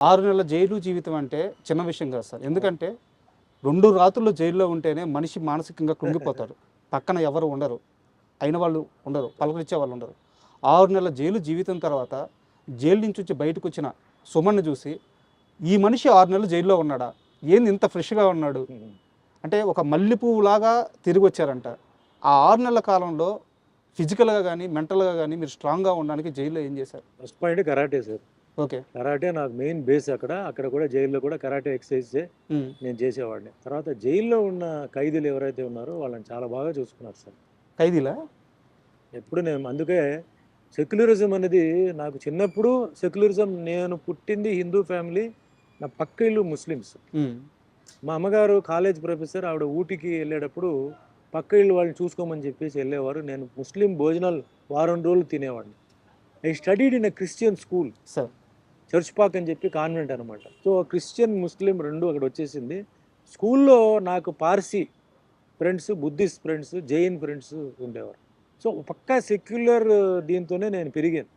6 నెలల జైలు జీవితం అంటే చిన్న విషయం కాదు సార్. ఎందుకంటే 2 రాత్రులు జైల్లో ఉంటేనే మనిషి మానసికంగా కృంగిపోతాడు. పక్కన ఎవరు ఉండరు. అయిన వాళ్ళు ఉండరు. పలకరించే వాళ్ళు ఉండరు. 6 నెలల జైలు జీవితం తర్వాత జైలు నుంచి వచ్చి బయటకొచ్చిన సుమన్‌ని చూసి, ఈ మనిషి 6 నెలలు జైల్లో ఉన్నాడా? ఏంది ఇంత ఫ్రెష్‌గా ఉన్నాడు? అంటే ఒక మల్లె పువ్వులాగా తిరిగొచ్చారంట. ఆ 6 నెలల కాలంలో ఫిజికల్‌గా గానీ, మెంటల్‌గా గానీ మీరు స్ట్రాంగ్‌గా ఉండడానికి జైల్‌లో ఏం చేశారు? First point karate sir. Okay. Karate నాకు మెయిన్ బేస్ అక్కడ. అక్కడ కూడా జైల్లో కూడా కరాటే ఎక్సర్సైజే హ్మ్. నేను చేసేవాడిని. తర్వాత జైల్లో ఉన్న ఖైదీలు ఎవరైతే ఉన్నారో వాళ్ళని చాలా బాగా చూసుకున్నారు సార్. ఖైదీలా? ఎప్పుడు నేను అందుకే సెక్యులరిజం అనేది నాకు చిన్నప్పుడు సెక్యులరిజం నేను పుట్టింది హిందూ ఫ్యామిలీ. నా పక్క ఇల్లు ముస్లిమ్స్. హ్మ్. మా అమ్మగారు కాలేజ్ ప్రొఫెసర్. ఆవిడ ఊటీకి వెళ్ళేటప్పుడు పక్క ఇల్లు వాళ్ళని చూసుకోమని చెప్పేసి వెళ్ళేవారు. నేను ముస్లిం భోజనాలు వారం రోజులు తినేవాడిని. I studied in a Christian school. Sir. Church Pak అని చెప్పి కాన్వెంట్ అనమాట. సో క్రిస్టియన్, ముస్లిం 2 అక్కడ వచ్చేసింది. స్కూల్లో నాకు Parsi friends, Buddhist friends, Jain friends ఉండేవారు. సో పక్కా సెక్యులర్ దీంతోనే నేను పెరిగాను.